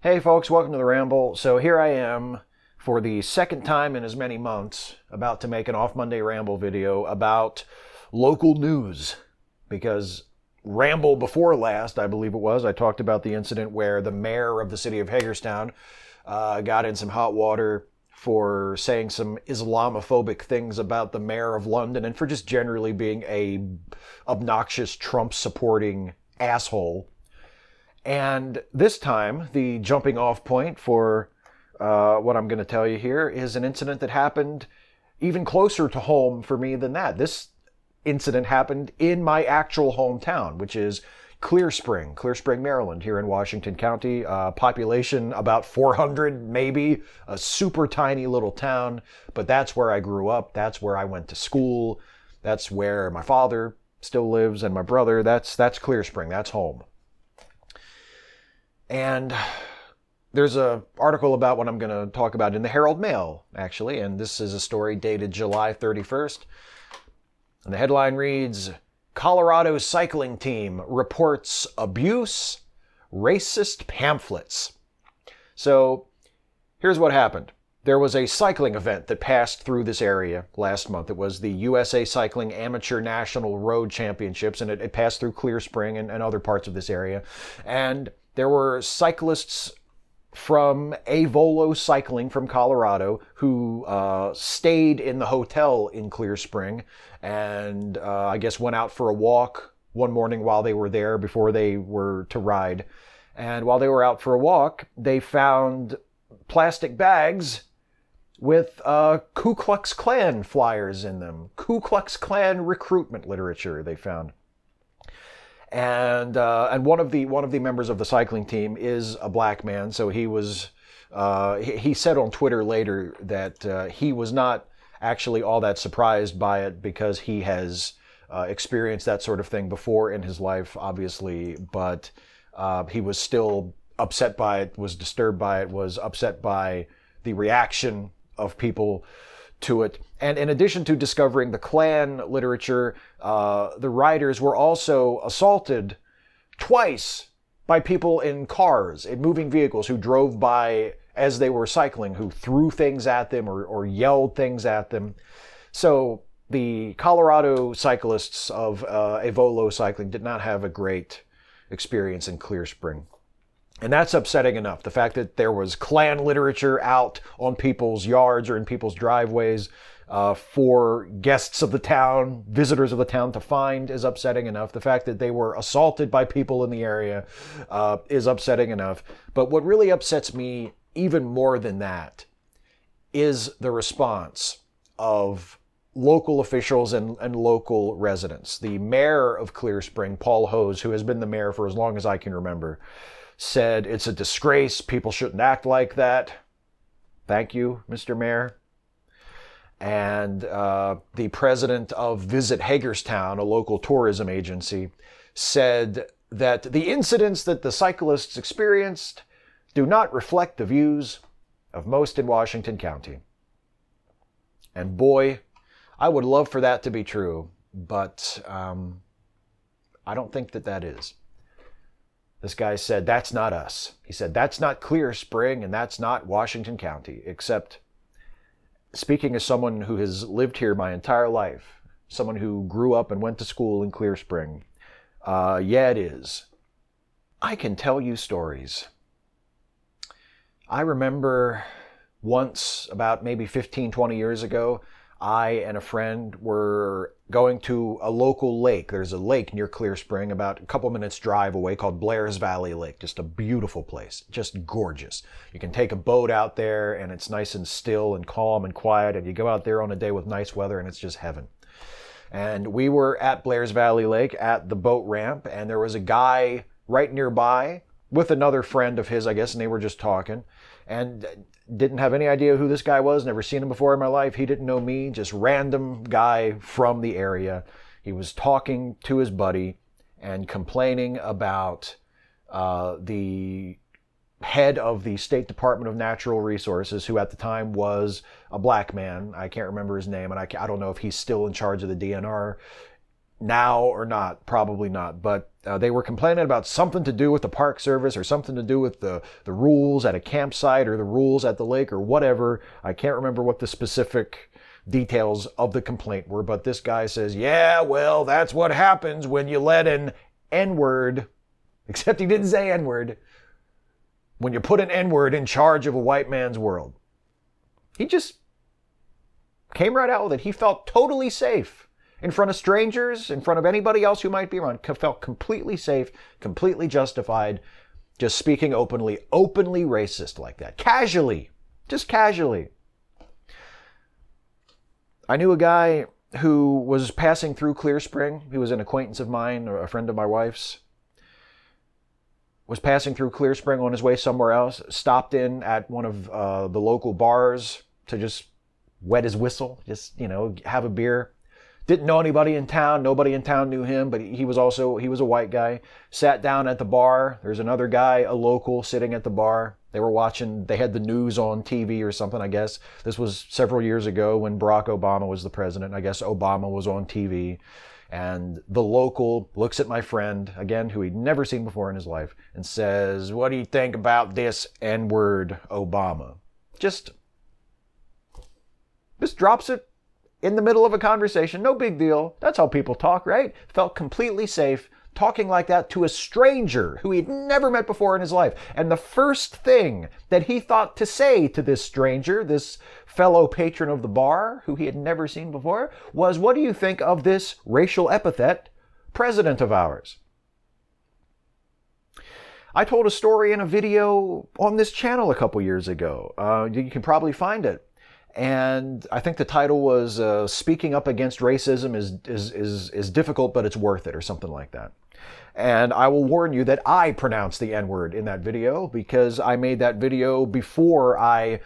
Hey folks, welcome to the Ramble. So here I am for the second time in as many months about to make an Off Monday Ramble video about local news. Because Ramble before last, I believe it was, I talked about the incident where the mayor of the city of Hagerstown got in some hot water for saying some Islamophobic things about the mayor of London and for just generally being a obnoxious Trump-supporting asshole. And this time, the jumping off point for what I'm going to tell you here is an incident that happened even closer to home for me than that. This incident happened in my actual hometown, which is Clear Spring, Maryland, here in Washington County. Population about 400, maybe. A super tiny little town, but that's where I grew up. That's where I went to school. That's where my father still lives and my brother. That's Clear Spring. That's home. And there's an article about what I'm going to talk about in the Herald Mail, actually, and this is a story dated July 31st. And the headline reads, Colorado cycling team reports abuse, racist pamphlets. So here's what happened. There was a cycling event that passed through this area last month. It was the USA Cycling Amateur National Road Championships, and it passed through Clear Spring and other parts of this area. And there were cyclists from Avolo Cycling from Colorado who stayed in the hotel in Clear Spring and I guess went out for a walk one morning while they were there before they were to ride. And while they were out for a walk, they found plastic bags with Ku Klux Klan flyers in them. Ku Klux Klan recruitment literature they found. And one of the members of the cycling team is a black man, so he was he said on Twitter later that he was not actually all that surprised by it because he has experienced that sort of thing before in his life, obviously, but he was still upset by it, was disturbed by it, was upset by the reaction of people to it. And in addition to discovering the Klan literature, the riders were also assaulted twice by people in cars, in moving vehicles, who drove by as they were cycling, who threw things at them or yelled things at them. So the Colorado cyclists of Avolo Cycling did not have a great experience in Clear Spring. And that's upsetting enough. The fact that there was Klan literature out on people's yards or in people's driveways for guests of the town, visitors of the town to find is upsetting enough. The fact that they were assaulted by people in the area is upsetting enough. But what really upsets me even more than that is the response of local officials and local residents. The mayor of Clear Spring, Paul Hose, who has been the mayor for as long as I can remember, said it's a disgrace. People shouldn't act like that. Thank you, Mr. Mayor. And the president of Visit Hagerstown, a local tourism agency, said that the incidents that the cyclists experienced do not reflect the views of most in Washington County. And boy, I would love for that to be true, but I don't think that is. This guy said, that's not us. He said, that's not Clear Spring and that's not Washington County, except speaking as someone who has lived here my entire life, someone who grew up and went to school in Clear Spring. Yeah, it is. I can tell you stories. I remember once, about maybe 15, 20 years ago, I and a friend were going to a local lake. There's a lake near Clear Spring, about a couple minutes drive away, called Blair's Valley Lake. Just a beautiful place, just gorgeous. You can take a boat out there and it's nice and still and calm and quiet, and you go out there on a day with nice weather and it's just heaven. And we were at Blair's Valley Lake at the boat ramp, and there was a guy right nearby with another friend of his, I guess, and they were just talking. And didn't have any idea who this guy was, never seen him before in my life. He didn't know me, just random guy from the area. He was talking to his buddy and complaining about the head of the State Department of Natural Resources, who at the time was a black man. I can't remember his name, and I don't know if he's still in charge of the DNR. now or not, probably not, but they were complaining about something to do with the Park Service or something to do with the rules at a campsite or the rules at the lake or whatever. I can't remember what the specific details of the complaint were, but this guy says, yeah, well, that's what happens when you let an N-word, except he didn't say N-word, when you put an N-word in charge of a white man's world. He just came right out with it. He felt totally safe in front of strangers, in front of anybody else who might be around. Felt completely safe, completely justified, just speaking openly racist like that. Casually, just casually. I knew a guy who was passing through Clear Spring. He was an acquaintance of mine, or a friend of my wife's. Was passing through Clear Spring on his way somewhere else. Stopped in at one of the local bars to just wet his whistle, just, have a beer. Didn't know anybody in town. Nobody in town knew him, but he was a white guy. Sat down at the bar. There's another guy, a local, sitting at the bar. They were watching, they had the news on TV or something, I guess. This was several years ago when Barack Obama was the president. I guess Obama was on TV. And the local looks at my friend, again, who he'd never seen before in his life, and says, what do you think about this N-word, Obama? Just drops it in the middle of a conversation. No big deal. That's how people talk, right? Felt completely safe talking like that to a stranger who he'd never met before in his life. And the first thing that he thought to say to this stranger, this fellow patron of the bar who he had never seen before, was, what do you think of this racial epithet, president of ours? I told a story in a video on this channel a couple years ago. You can probably find it. And I think the title was Speaking Up Against Racism is Difficult, but It's Worth It, or something like that. And I will warn you that I pronounced the N-word in that video because I made that video before I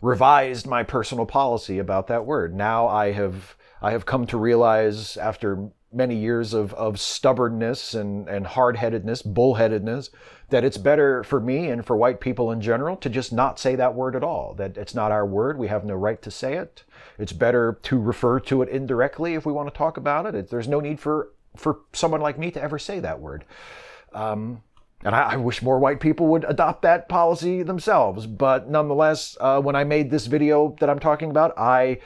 revised my personal policy about that word. Now I have come to realize, after many years of stubbornness and hard-headedness, bullheadedness, that it's better for me and for white people in general to just not say that word at all. That it's not our word. We have no right to say it. It's better to refer to it indirectly if we want to talk about it. There's no need for someone like me to ever say that word. And I wish more white people would adopt that policy themselves. But nonetheless, when I made this video that I'm talking about, I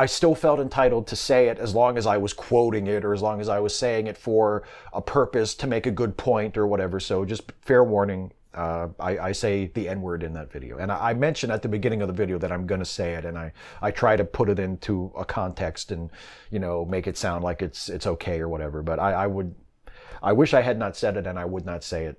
still felt entitled to say it as long as I was quoting it or as long as I was saying it for a purpose to make a good point or whatever. So just fair warning, I say the N-word in that video. And I mentioned at the beginning of the video that I'm going to say it, and I try to put it into a context and, make it sound like it's okay or whatever. But I wish I had not said it, and I would not say it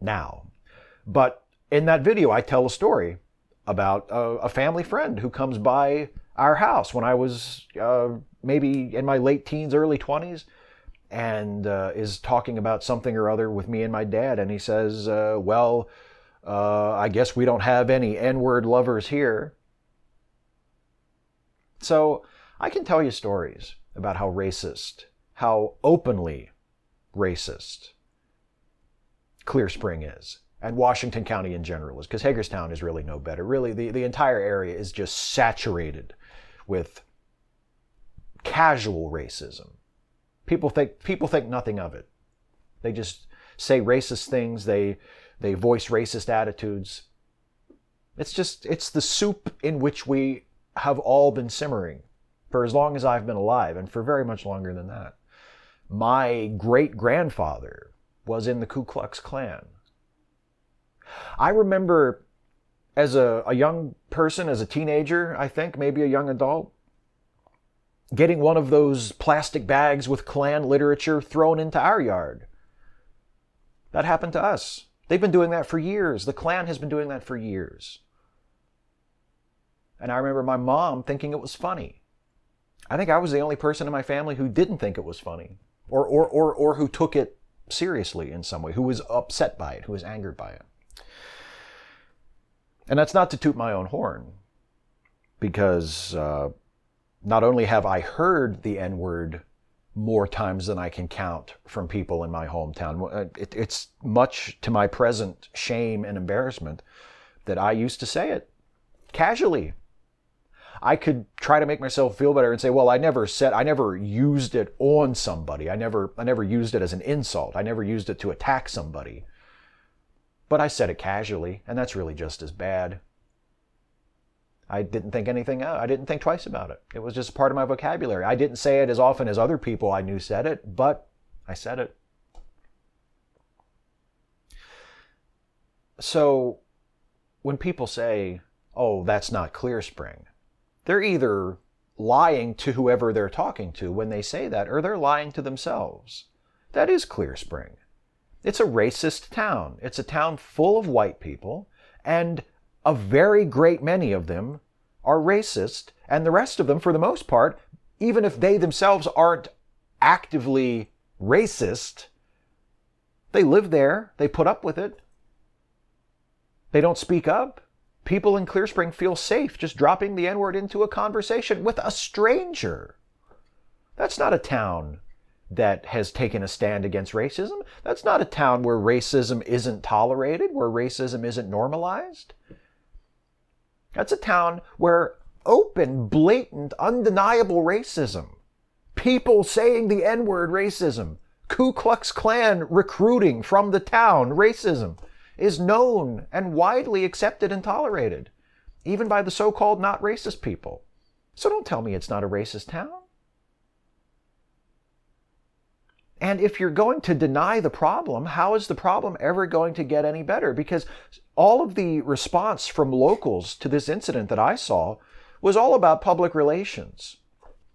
now. But in that video, I tell a story about a family friend who comes by our house when I was maybe in my late teens, early 20s, and is talking about something or other with me and my dad. And he says, I guess we don't have any N-word lovers here. So I can tell you stories about how racist, how openly racist Clear Spring is, and Washington County in general is, because Hagerstown is really no better. Really, the entire area is just saturated with casual racism. People think nothing of it. They just say racist things. They voice racist attitudes. It's the soup in which we have all been simmering for as long as I've been alive, and for very much longer than that. My great-grandfather was in the Ku Klux Klan. I remember as a young person, as a teenager, I think, maybe a young adult, getting one of those plastic bags with Klan literature thrown into our yard. That happened to us. They've been doing that for years. The Klan has been doing that for years. And I remember my mom thinking it was funny. I think I was the only person in my family who didn't think it was funny, or who took it seriously in some way, who was upset by it, who was angered by it. And that's not to toot my own horn, because not only have I heard the N-word more times than I can count from people in my hometown, it's much to my present shame and embarrassment that I used to say it casually. I could try to make myself feel better and say, well, I never used it on somebody. I never used it as an insult. I never used it to attack somebody. But I said it casually, and that's really just as bad. I didn't think anything out. I didn't think twice about it. It was just part of my vocabulary. I didn't say it as often as other people I knew said it, but I said it. So when people say, oh, that's not Clear Spring, they're either lying to whoever they're talking to when they say that, or they're lying to themselves. That is Clear Spring. It's a racist town. It's a town full of white people, and a very great many of them are racist, and the rest of them, for the most part, even if they themselves aren't actively racist, they live there, they put up with it, they don't speak up. People in Clear Spring feel safe just dropping the N-word into a conversation with a stranger. That's not a town that has taken a stand against racism. That's not a town where racism isn't tolerated, where racism isn't normalized. That's a town where open, blatant, undeniable racism, people saying the N-word racism, Ku Klux Klan recruiting from the town racism, is known and widely accepted and tolerated, even by the so-called not racist people. So don't tell me it's not a racist town. And if you're going to deny the problem, how is the problem ever going to get any better? Because all of the response from locals to this incident that I saw was all about public relations.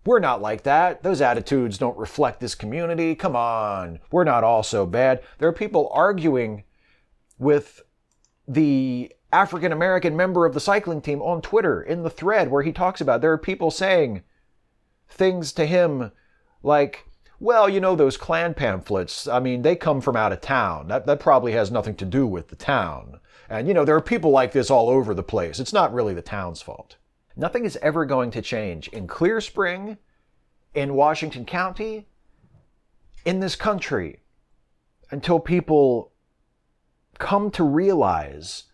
We're not like that. Those attitudes don't reflect this community. Come on. We're not all so bad. There are people arguing with the African-American member of the cycling team on Twitter in the thread where he talks about, there are people saying things to him like, well, you know, those Klan pamphlets, I mean, they come from out of town. That probably has nothing to do with the town. And, you know, there are people like this all over the place. It's not really the town's fault. Nothing is ever going to change in Clear Spring, in Washington County, in this country, until people come to realize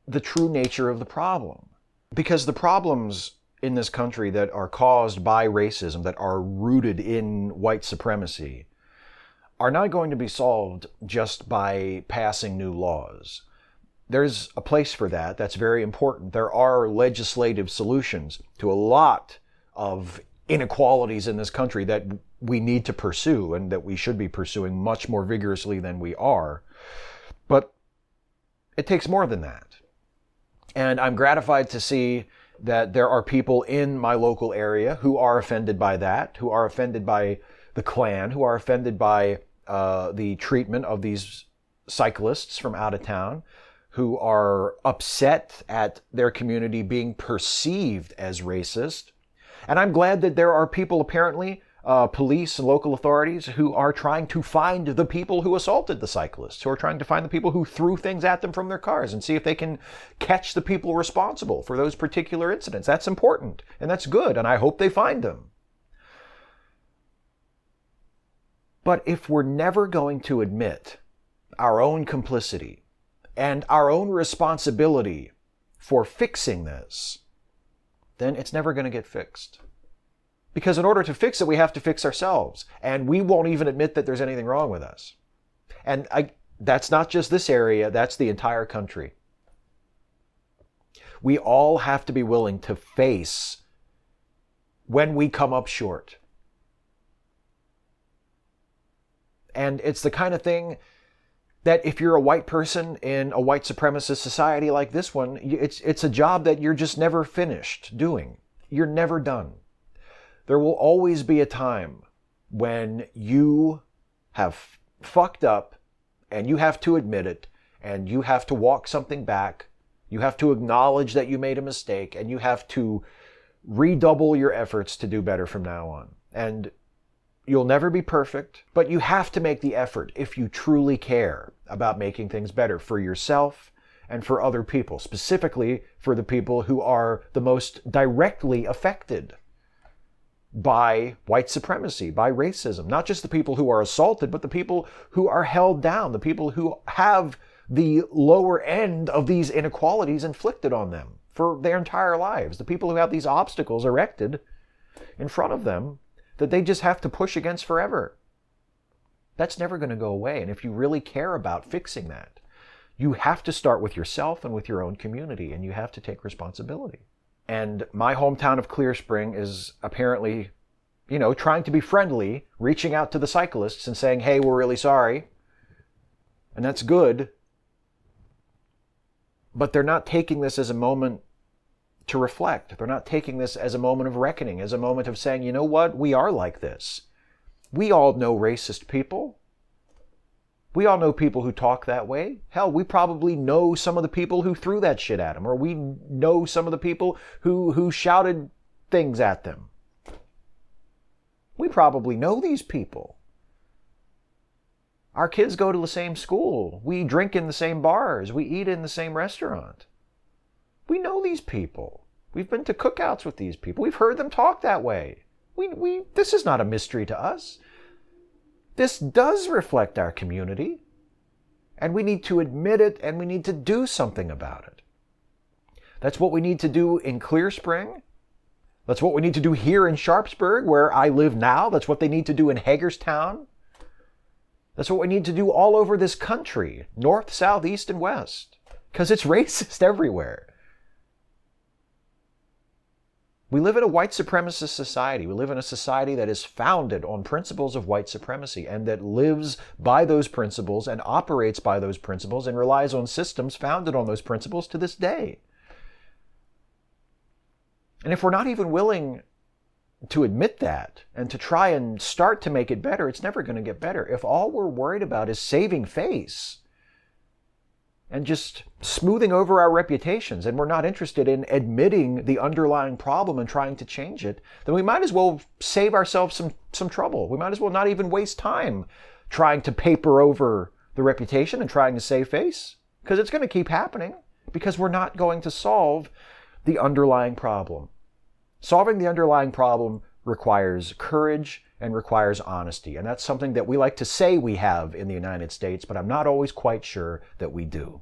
the true nature of the problem. Because the problems in this country that are caused by racism, that are rooted in white supremacy, are not going to be solved just by passing new laws. There's a place for that. That's very important. There are legislative solutions to a lot of inequalities in this country that we need to pursue and that we should be pursuing much more vigorously than we are. But it takes more than that. And I'm gratified to see that there are people in my local area who are offended by that, who are offended by the Klan, who are offended by the treatment of these cyclists from out of town, who are upset at their community being perceived as racist. And I'm glad that there are people, apparently, police and local authorities, who are trying to find the people who assaulted the cyclists, who are trying to find the people who threw things at them from their cars and see if they can catch the people responsible for those particular incidents. That's important, and that's good, and I hope they find them. But if we're never going to admit our own complicity and our own responsibility for fixing this, then it's never going to get fixed. Because in order to fix it, we have to fix ourselves. And we won't even admit that there's anything wrong with us. And that's not just this area, that's the entire country. We all have to be willing to face when we come up short. And it's the kind of thing that if you're a white person in a white supremacist society like this one, it's a job that you're just never finished doing. You're never done. There will always be a time when you have fucked up and you have to admit it and you have to walk something back. You have to acknowledge that you made a mistake and you have to redouble your efforts to do better from now on. And you'll never be perfect, but you have to make the effort if you truly care about making things better for yourself and for other people, specifically for the people who are the most directly affected by white supremacy, by racism. Not just the people who are assaulted, but the people who are held down, the people who have the lower end of these inequalities inflicted on them for their entire lives. The people who have these obstacles erected in front of them that they just have to push against forever. That's never going to go away. And if you really care about fixing that, you have to start with yourself and with your own community, and you have to take responsibility. And my hometown of Clear Spring is apparently, trying to be friendly, reaching out to the cyclists and saying, hey, we're really sorry. And that's good. But they're not taking this as a moment to reflect. They're not taking this as a moment of reckoning, as a moment of saying, you know what, we are like this. We all know racist people. We all know people who talk that way. Hell, we probably know some of the people who threw that shit at them, or we know some of the people who shouted things at them. We probably know these people. Our kids go to the same school. We drink in the same bars. We eat in the same restaurant. We know these people. We've been to cookouts with these people. We've heard them talk that way. This is not a mystery to us. This does reflect our community, and we need to admit it, and we need to do something about it. That's what we need to do in Clear Spring. That's what we need to do here in Sharpsburg, where I live now. That's what they need to do in Hagerstown. That's what we need to do all over this country, north, south, east, and west, because it's racist everywhere. We live in a white supremacist society. We live in a society that is founded on principles of white supremacy and that lives by those principles and operates by those principles and relies on systems founded on those principles to this day. And if we're not even willing to admit that and to try and start to make it better, it's never going to get better. If all we're worried about is saving face and just smoothing over our reputations, and we're not interested in admitting the underlying problem and trying to change it, then we might as well save ourselves some trouble. We might as well not even waste time trying to paper over the reputation and trying to save face, because it's going to keep happening, because we're not going to solve the underlying problem. Solving the underlying problem requires courage and requires honesty, and that's something that we like to say we have in the United States, but I'm not always quite sure that we do.